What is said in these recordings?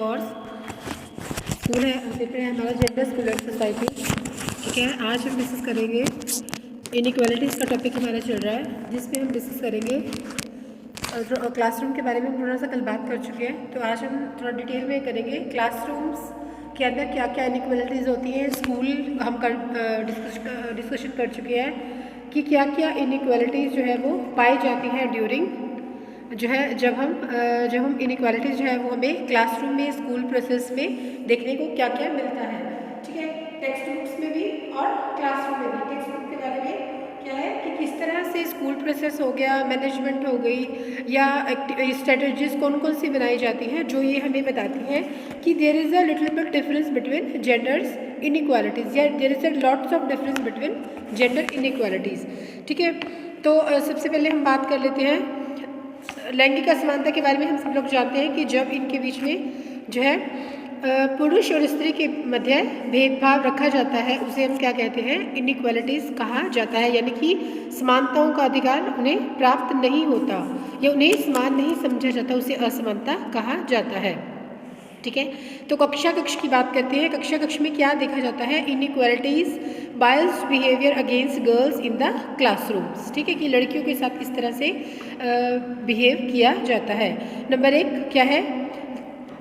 Course school है, paper है हमारा जेंडर स्कूल एंड सोसाइटी। ठीक है, आज हम डिस्कस करेंगे इनइक्वालिटीज़ का टॉपिक हमारा चल रहा है, जिसमें हम डिस्कस करेंगे क्लासरूम के बारे में। हम थोड़ा सा कल बात कर चुके हैं, तो आज हम थोड़ा डिटेल में करेंगे क्लासरूम्स के अंदर क्या क्या इनइक्वालिटीज़ होती हैं। स्कूल हम डिस्कशन कर चुके हैं कि क्या क्या इनइक्वालिटीज़ जो है वो पाई जाती हैं ड्यूरिंग जो है जब हम इनइक्वालिटीज़ जो है वो हमें क्लासरूम में स्कूल प्रोसेस में देखने को क्या क्या मिलता है। ठीक है, टेक्स्ट बुक्स में भी और क्लासरूम में भी। टेक्स्ट बुक के बारे में क्या है कि किस तरह से स्कूल प्रोसेस हो गया, मैनेजमेंट हो गई, या स्ट्रेटजीज कौन कौन सी बनाई जाती हैं, जो ये हमें बताती हैं कि there is a little bit difference between genders inequalities, या there is a lots of difference between gender inequalities. ठीक है, तो सबसे पहले हम बात कर लेते हैं लैंगिक असमानता के बारे में। हम सब लोग जानते हैं कि जब इनके बीच में जो है पुरुष और स्त्री के मध्य भेदभाव रखा जाता है, उसे हम क्या कहते हैं, इनइक्वालिटीज़ कहा जाता है। यानी कि समानताओं का अधिकार उन्हें प्राप्त नहीं होता या उन्हें समान नहीं समझा जाता, उसे असमानता कहा जाता है। ठीक है, तो कक्षा कक्ष की बात करते हैं। कक्षा कक्ष में क्या देखा जाता है, inequalities biased behaviour against girls in the classrooms. ठीक है, कि लड़कियों के साथ किस तरह से बिहेव किया जाता है। नंबर 1 क्या है,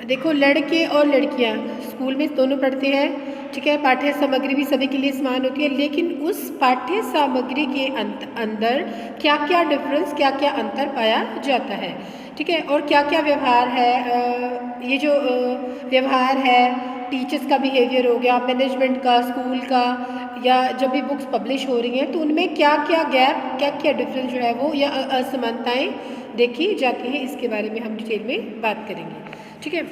देखो लड़के और लड़कियां स्कूल में दोनों पढ़ते हैं। ठीक है, पाठ्य सामग्री भी सभी के लिए समान होती है, लेकिन उस पाठ्य सामग्री के अंदर क्या क्या डिफरेंस, क्या क्या अंतर पाया जाता है। ठीक है, और क्या क्या व्यवहार है, ये जो व्यवहार है, टीचर्स का बिहेवियर हो गया, मैनेजमेंट का, स्कूल का, या जब भी बुक्स पब्लिश हो रही हैं तो उनमें क्या क्या गैप, क्या क्या डिफरेंस जो है वो या असमानताएँ देखी जाती हैं, इसके बारे में हम डिटेल में बात करेंगे। ठीक है,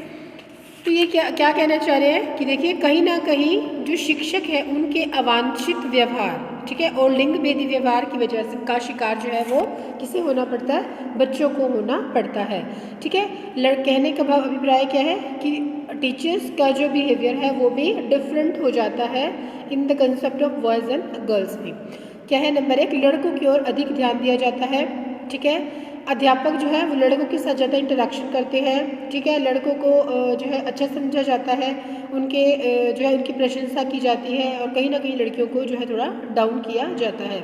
तो ये क्या क्या कहना चाह रहे हैं कि देखिए कहीं ना कहीं जो शिक्षक है उनके अवांछित व्यवहार, ठीक है, और लिंग भेदी व्यवहार की वजह से का शिकार जो है वो किसे होना पड़ता है, बच्चों को होना पड़ता है। ठीक है, कहने का अभिप्राय क्या है कि टीचर्स का जो बिहेवियर है वो भी डिफरेंट हो जाता है in the concept of boys and girls में। क्या है, नंबर 1 लड़कों की ओर अधिक ध्यान दिया जाता है। ठीक है, अध्यापक जो है वो लड़कों के साथ ज़्यादा इंटरेक्शन करते हैं। ठीक है, लड़कों को जो है अच्छा समझा जाता है, उनके जो है उनकी प्रशंसा की जाती है, और कहीं ना कहीं लड़कियों को जो है थोड़ा डाउन किया जाता है।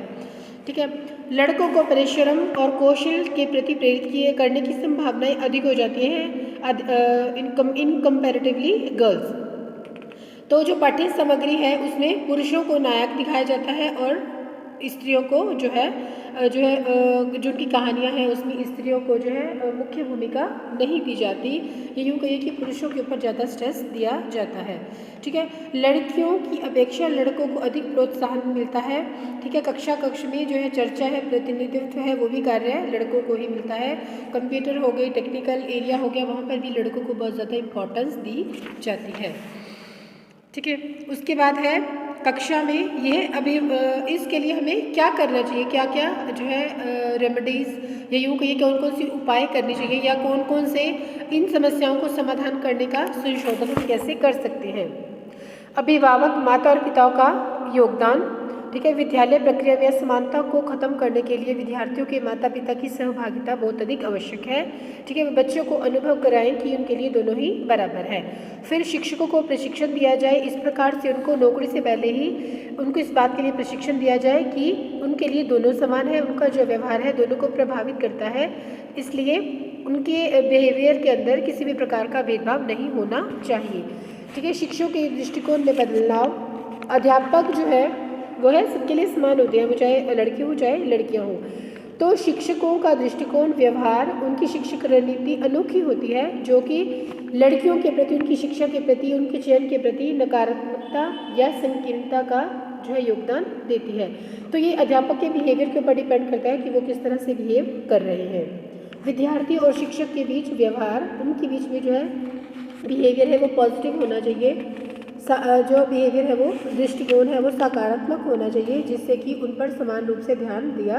ठीक है, लड़कों को परिश्रम और कौशल के प्रति प्रेरित किए करने की संभावनाएं अधिक हो जाती हैं इन कंपैरेटिवली गर्ल्स। तो जो पाठ्य सामग्री है उसमें पुरुषों को नायक दिखाया जाता है और स्त्रियों को जो जो उनकी कहानियाँ हैं उसमें स्त्रियों को जो है मुख्य भूमिका नहीं दी जाती। ये यूँ कहिए कि पुरुषों के ऊपर ज़्यादा स्ट्रेस दिया जाता है। ठीक है, लड़कियों की अपेक्षा लड़कों को अधिक प्रोत्साहन मिलता है। ठीक है, कक्षा कक्ष में जो है चर्चा है, प्रतिनिधित्व है, वो भी कार्य है लड़कों को ही मिलता है। कंप्यूटर हो गई, टेक्निकल एरिया हो गया, वहाँ पर भी लड़कों को बहुत ज़्यादा इम्पोर्टेंस दी जाती है। ठीक है, उसके बाद है कक्षा में ये अभी इसके लिए हमें क्या करना चाहिए, क्या क्या जो है रेमेडीज़ या यूँ कहिए कौन कौन सी उपाय करने चाहिए, या कौन कौन से इन समस्याओं को समाधान करने का संशोधन हम कैसे कर सकते हैं। अभिभावक, माता और पिताओं का योगदान। ठीक है, विद्यालय प्रक्रिया में असमानता को खत्म करने के लिए विद्यार्थियों के माता पिता की सहभागिता बहुत अधिक आवश्यक है। ठीक है, बच्चों को अनुभव कराएं कि उनके लिए दोनों ही बराबर है। फिर शिक्षकों को प्रशिक्षण दिया जाए, इस प्रकार से उनको नौकरी से पहले ही उनको इस बात के लिए प्रशिक्षण दिया जाए कि उनके लिए दोनों समान है, उनका जो व्यवहार है दोनों को प्रभावित करता है, इसलिए उनके बिहेवियर के अंदर किसी भी प्रकार का भेदभाव नहीं होना चाहिए। ठीक है, शिक्षकों के दृष्टिकोण में बदलाव। अध्यापक जो है वो है सबके लिए समान होते हैं, वो चाहे लड़के हो चाहे लड़कियां हो। तो शिक्षकों का दृष्टिकोण, व्यवहार, उनकी शिक्षक रणनीति अनोखी होती है, जो कि लड़कियों के प्रति, उनकी शिक्षा के प्रति, उनके चयन के प्रति नकारात्मकता या संकीर्णता का जो है योगदान देती है। तो ये अध्यापक के बिहेवियर के ऊपर डिपेंड करता है कि वो किस तरह से बिहेव कर रहे हैं। विद्यार्थी और शिक्षक के बीच व्यवहार, उनके बीच में जो है बिहेवियर है वो पॉजिटिव होना चाहिए। जो बिहेवियर है वो दृष्टिकोण है वो सकारात्मक होना चाहिए, जिससे कि उन पर समान रूप से ध्यान दिया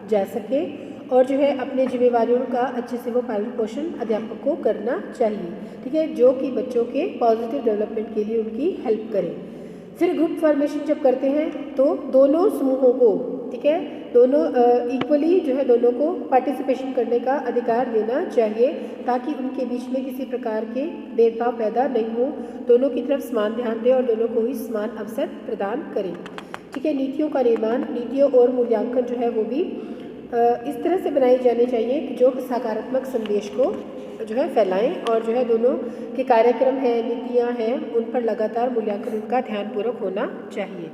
जा सके, और जो है अपने जिम्मेवारियों का अच्छे से वो पालन पोषण अध्यापक को करना चाहिए। ठीक है, जो कि बच्चों के पॉजिटिव डेवलपमेंट के लिए उनकी हेल्प करे। फिर ग्रुप फॉर्मेशन जब करते हैं तो दोनों समूहों को ठीक है, दोनों इक्वली जो है दोनों को पार्टिसिपेशन करने का अधिकार देना चाहिए, ताकि उनके बीच में किसी प्रकार के भेदभाव पैदा नहीं हो, दोनों की तरफ समान ध्यान दें और दोनों को ही समान अवसर प्रदान करें। ठीक है, नीतियों का निर्माण, नीतियों और मूल्यांकन जो है वो भी इस तरह से बनाई जानी चाहिए कि जो सकारात्मक संदेश को जो है फैलाएं, और जो है दोनों के कार्यक्रम हैं, नीतियां हैं, उन पर लगातार मूल्यांकन उनका ध्यानपूर्वक होना चाहिए।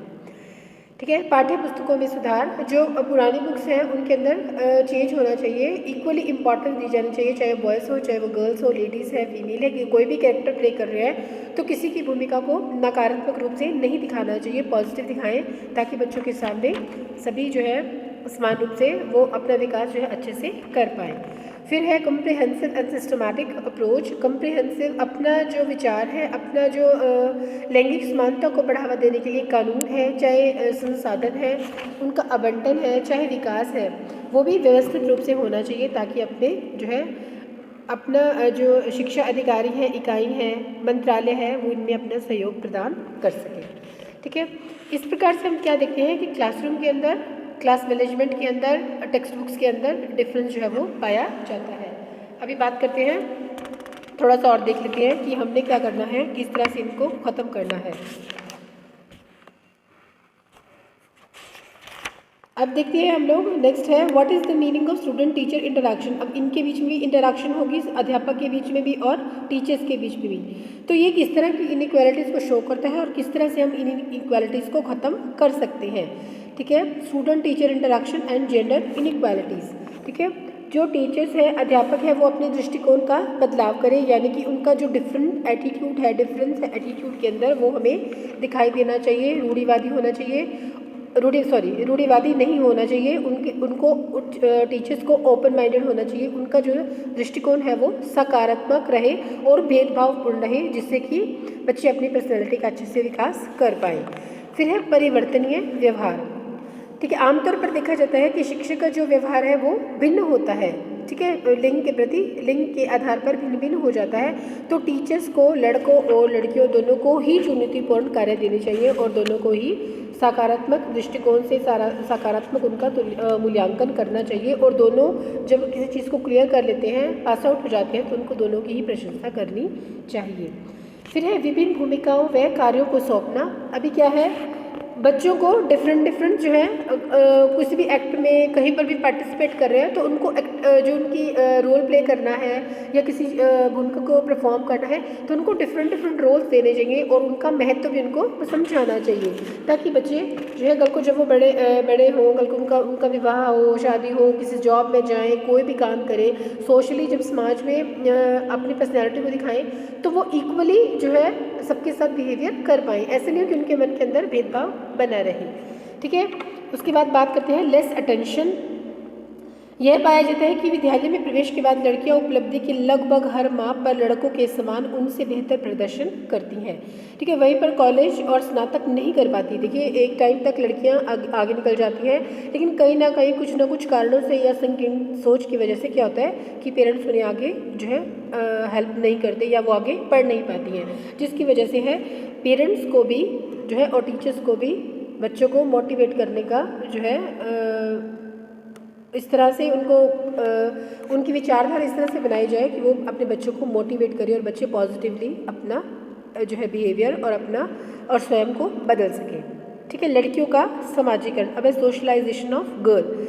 ठीक है, पाठ्य पुस्तकों में सुधार, जो पुरानी बुक्स हैं उनके अंदर चेंज होना चाहिए, इक्वली इंपॉर्टेंस दी जानी चाहिए, चाहे बॉयज़ हो, चाहे वो गर्ल्स हो, लेडीज़ है, फीमेल है, कि कोई भी कैरेक्टर प्ले कर रहे हैं तो किसी की भूमिका को नकारात्मक रूप से नहीं दिखाना चाहिए, पॉजिटिव दिखाएं, ताकि बच्चों के सामने सभी जो है समान रूप से वो अपना विकास जो है अच्छे से कर पाएँ। फिर है comprehensive and systematic approach. Comprehensive अपना जो विचार है, अपना जो लैंगिक समानता को बढ़ावा देने के लिए कानून है, चाहे संसाधन है, उनका आवंटन है, चाहे विकास है, वो भी व्यवस्थित रूप से होना चाहिए, ताकि अपने जो है अपना जो शिक्षा अधिकारी हैं, इकाई हैं, मंत्रालय है, वो इनमें अपना सहयोग प्रदान कर सकें। ठीक है, इस प्रकार से हम क्या देखते हैं कि क्लासरूम के अंदर, क्लास मैनेजमेंट के अंदर, टेक्स्ट बुक्स के अंदर डिफरेंस जो है वो पाया जाता है। अभी बात करते हैं, थोड़ा सा और देख लेते हैं कि हमने क्या करना है, किस तरह से इनको ख़त्म करना है। अब देखते हैं हम लोग, नेक्स्ट है what is the meaning of student teacher interaction. अब इनके बीच में भी इंटरेक्शन होगी, अध्यापक के बीच में भी और टीचर्स के बीच में भी। तो ये किस तरह की इनइक्वालिटीज़ को शो करता है और किस तरह से हम इन इनइक्वालिटीज़ को ख़त्म कर सकते हैं। ठीक है, student teacher interaction and gender inequalities. ठीक है, जो टीचर्स है, अध्यापक है, वो अपने दृष्टिकोण का बदलाव करें, यानी कि उनका जो डिफरेंस है एटीट्यूड के अंदर, वो हमें दिखाई देना चाहिए। रूढ़िवादी होना चाहिए, रूढ़िवादी नहीं होना चाहिए, उनको टीचर्स को ओपन माइंडेड होना चाहिए, उनका जो दृष्टिकोण है वो सकारात्मक रहे और भेदभावपूर्ण रहे, जिससे कि बच्चे अपनी पर्सनैलिटी का अच्छे से विकास कर पाएँ। फिर है परिवर्तनीय व्यवहार। ठीक है, आमतौर पर देखा जाता है कि शिक्षक का जो व्यवहार है वो भिन्न होता है। ठीक है, लिंग के प्रति, लिंग के आधार पर भिन्न भिन्न हो जाता है। तो टीचर्स को लड़कों और लड़कियों दोनों को ही चुनौतीपूर्ण कार्य देने चाहिए और दोनों को ही सकारात्मक दृष्टिकोण से सकारात्मक उनका मूल्यांकन करना चाहिए, और दोनों जब किसी चीज़ को क्लियर कर लेते हैं, पास आउट हो जाते हैं, तो उनको दोनों की ही प्रशंसा करनी चाहिए। फिर है विभिन्न भूमिकाओं व कार्यों को सौंपना। अभी क्या है, बच्चों को डिफरेंट जो है किसी भी एक्ट में कहीं पर भी पार्टिसिपेट कर रहे हैं, तो उनको जो उनकी रोल प्ले करना है या किसी भूमिका को परफॉर्म करना है, तो उनको डिफरेंट रोल्स देने चाहिए और उनका महत्व भी उनको समझाना चाहिए, ताकि बच्चे जो है कल को जब वो बड़े हों, कल को उनका विवाह हो, शादी हो, किसी जॉब में जाएँ, कोई भी काम करें, सोशली जब समाज में अपनी पर्सनैलिटी को दिखाएँ, तो वो इक्वली जो है सबके साथ बिहेवियर कर पाएँ। ऐसे नहीं कि उनके मन के अंदर भेदभाव बना रहे। ठीक है, उसके बाद बात करते हैं लेस अटेंशन। यह पाया जाता है कि विद्यालय में प्रवेश के बाद लड़कियां उपलब्धि के लगभग हर माप पर लड़कों के समान उनसे बेहतर प्रदर्शन करती हैं। ठीक है, वहीं पर कॉलेज और स्नातक नहीं कर पाती। देखिए, एक टाइम तक लड़कियां आगे निकल जाती हैं, लेकिन कहीं ना कहीं कुछ ना कुछ कारणों से या संकीर्ण सोच की वजह से क्या होता है कि पेरेंट्स उन्हें आगे जो है हेल्प नहीं करते या वो आगे पढ़ नहीं पाती हैं, जिसकी वजह से है पेरेंट्स को भी जो है और टीचर्स को भी बच्चों को मोटिवेट करने का जो है इस तरह से उनकी विचारधारा इस तरह से बनाई जाए कि वो अपने बच्चों को मोटिवेट करें और बच्चे पॉजिटिवली अपना जो है बिहेवियर और स्वयं को बदल सकें। ठीक है, लड़कियों का समाजीकरण। अब है सोशलाइजेशन ऑफ गर्ल।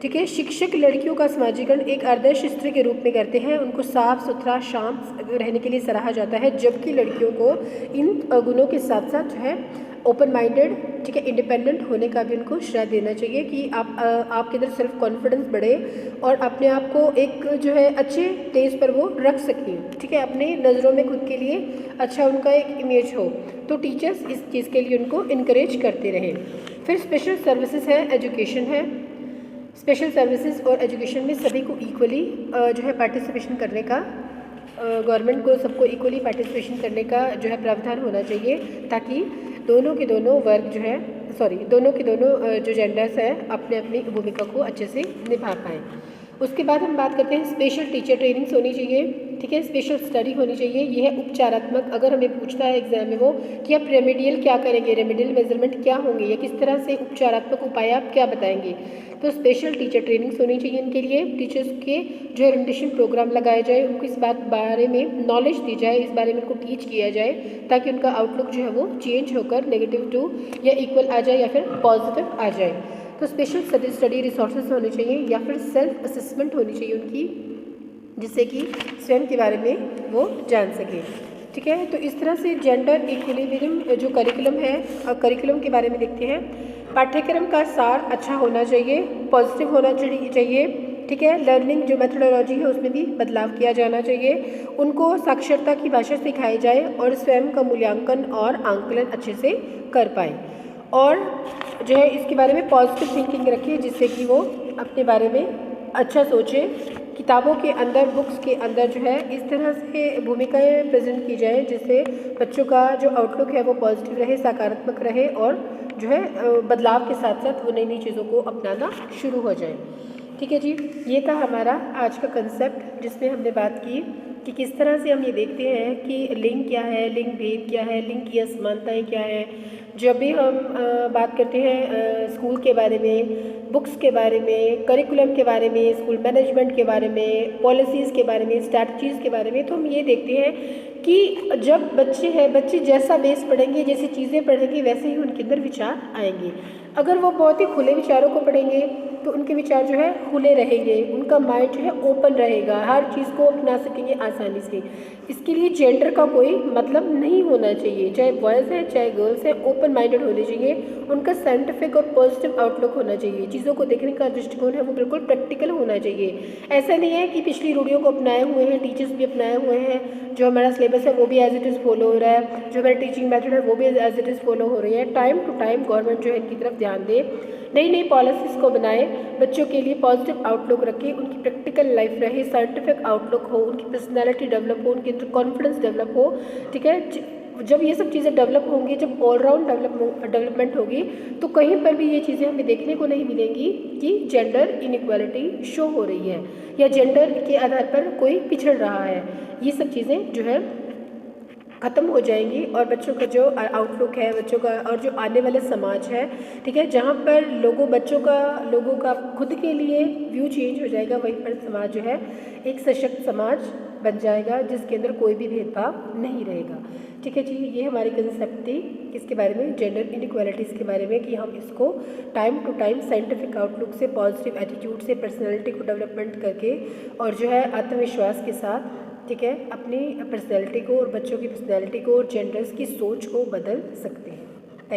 ठीक है, शिक्षक लड़कियों का समाजीकरण एक आदर्श स्त्री के रूप में करते हैं, उनको साफ सुथरा शांत रहने के लिए सराहा जाता है, जबकि लड़कियों को इन गुणों के साथ साथ जो है ओपन माइंडेड, ठीक है, इंडिपेंडेंट होने का भी उनको श्रेय देना चाहिए कि आपके अंदर सेल्फ कॉन्फिडेंस बढ़े और अपने आप को एक जो है अच्छे स्टेज पर वो रख सकें। ठीक है, अपने नज़रों में खुद के लिए अच्छा उनका एक इमेज हो, तो टीचर्स इस चीज़ के लिए उनको इनकरेज करते रहें। फिर स्पेशल सर्विसेज है, एजुकेशन है। स्पेशल सर्विसेज और एजुकेशन में सभी को इक्वली जो है पार्टिसिपेशन करने का, गवर्नमेंट को सबको इक्वली पार्टिसिपेशन करने का जो है प्रावधान होना चाहिए, ताकि दोनों के दोनों जो जेंडर्स हैं अपने अपनी भूमिका को अच्छे से निभा पाएँ। उसके बाद हम बात करते हैं स्पेशल टीचर ट्रेनिंग्स होनी चाहिए। ठीक है, स्पेशल स्टडी होनी चाहिए। ये है उपचारात्मक। अगर हमें पूछता है एग्जाम में वो कि आप रेमेडियल क्या करेंगे, रेमेडियल मेजरमेंट क्या होंगे या किस तरह से उपचारात्मक उपाय आप क्या बताएंगे, तो स्पेशल टीचर ट्रेनिंग्स होनी चाहिए इनके लिए। टीचर्स के जो है ओरिएंटेशन प्रोग्राम लगाए जाए, उनको इस बात बारे में नॉलेज दी जाए, इस बारे में उनको टीच किया जाए, ताकि उनका आउटलुक जो है वो चेंज होकर नेगेटिव टू या इक्वल आ जाए या फिर पॉजिटिव आ जाए। तो स्पेशल स्टडी रिसोर्सेज होने चाहिए या फिर सेल्फ असेसमेंट होनी चाहिए उनकी, जिससे कि स्वयं के बारे में वो जान सके। ठीक है, तो इस तरह से जेंडर इक्विलिब्रियम जो करिकुलम है, करिकुलम के बारे में देखते हैं। पाठ्यक्रम का सार अच्छा होना चाहिए, पॉजिटिव होना चाहिए। ठीक है, लर्निंग जो मेथोडोलॉजी है उसमें भी बदलाव किया जाना चाहिए। उनको साक्षरता की भाषा सिखाई जाए और स्वयं का मूल्यांकन और आंकलन अच्छे से कर पाए, और जो है इसके बारे में पॉजिटिव थिंकिंग रखिए, जिससे कि वो अपने बारे में अच्छा सोचे। किताबों के अंदर, बुक्स के अंदर जो है इस तरह से भूमिकाएं प्रेजेंट की जाए, जिससे बच्चों का जो आउटलुक है वो पॉजिटिव रहे, सकारात्मक रहे, और जो है बदलाव के साथ साथ वो नई नई चीज़ों को अपनाना शुरू हो जाए। ठीक है जी, ये था हमारा आज का कंसेप्ट, जिसमें हमने बात की कि किस तरह से हम ये देखते हैं कि लिंग क्या है, लिंग भेद क्या है, लिंग की असमानताएँ क्या है। जब भी हम बात करते हैं स्कूल के बारे में, बुक्स के बारे में, करिकुलम के बारे में, स्कूल मैनेजमेंट के बारे में, पॉलिसीज़ के बारे में, स्ट्रैटेजीज़ के बारे में, तो हम ये देखते हैं कि जब बच्चे जैसा बेस पढ़ेंगे, जैसी चीज़ें पढ़ेंगे, वैसे ही उनके अंदर विचार आएंगे। अगर वो बहुत ही खुले विचारों को पढ़ेंगे तो उनके विचार जो है खुले रहेंगे, उनका माइंड जो है ओपन रहेगा, हर चीज़ को अपना सकेंगे आसानी से। इसके लिए जेंडर का कोई मतलब नहीं होना चाहिए, चाहे बॉयज़ है चाहे गर्ल्स है, ओपन माइंडेड होने चाहिए। उनका साइंटिफिक और पॉजिटिव आउटलुक होना चाहिए, चीज़ों को देखने का दृष्टिकोण है वो बिल्कुल प्रैक्टिकल होना चाहिए। ऐसा नहीं है कि पिछली रूढ़ियों को अपनाए हुए हैं, टीचर्स भी अपनाए हुए हैं, जो हमारा सिलेबस है वो भी एज इट इज़ फॉलो हो रहा है, जो हमारा टीचिंग मेथड है वो भी एज इट इज़ फॉलो हो रही है। टाइम टू टाइम गवर्नमेंट जो है इनकी तरफ ध्यान दे, नई नई पॉलिसीज़ को बनाए, बच्चों के लिए पॉजिटिव आउटलुक रखें, उनकी प्रैक्टिकल लाइफ रहे, साइंटिफिक आउटलुक हो, उनकी पर्सनैलिटी डेवलप हो, उनके अंदर कॉन्फिडेंस डेवलप हो। ठीक है, जब ये सब चीज़ें डेवलप होंगी, जब ऑलराउंड डेवलपमेंट होगी, तो कहीं पर भी ये चीज़ें हमें देखने को नहीं मिलेंगी कि जेंडर इनइक्वालिटी शो हो रही है या जेंडर के आधार पर कोई पिछड़ रहा है। ये सब चीज़ें जो है ख़त्म हो जाएंगी, और बच्चों का जो आउटलुक है, बच्चों का और जो आने वाला समाज है, ठीक है, जहाँ पर लोगों का खुद के लिए व्यू चेंज हो जाएगा, वहीं पर समाज जो है एक सशक्त समाज बन जाएगा, जिसके अंदर कोई भी भेदभाव नहीं रहेगा। ठीक है जी, ये हमारी कंसेप्ट थी किसके बारे में, जेंडर इनइक्वालिटीज़ के बारे में, कि हम इसको time to time scientific outlook से, पॉजिटिव एटीट्यूड से, पर्सनैलिटी को डेवलपमेंट करके, और जो है आत्मविश्वास के साथ, ठीक है, अपनी पर्सनैलिटी को और बच्चों की पर्सनैलिटी को और जेंडर्स की सोच को बदल सकते हैं।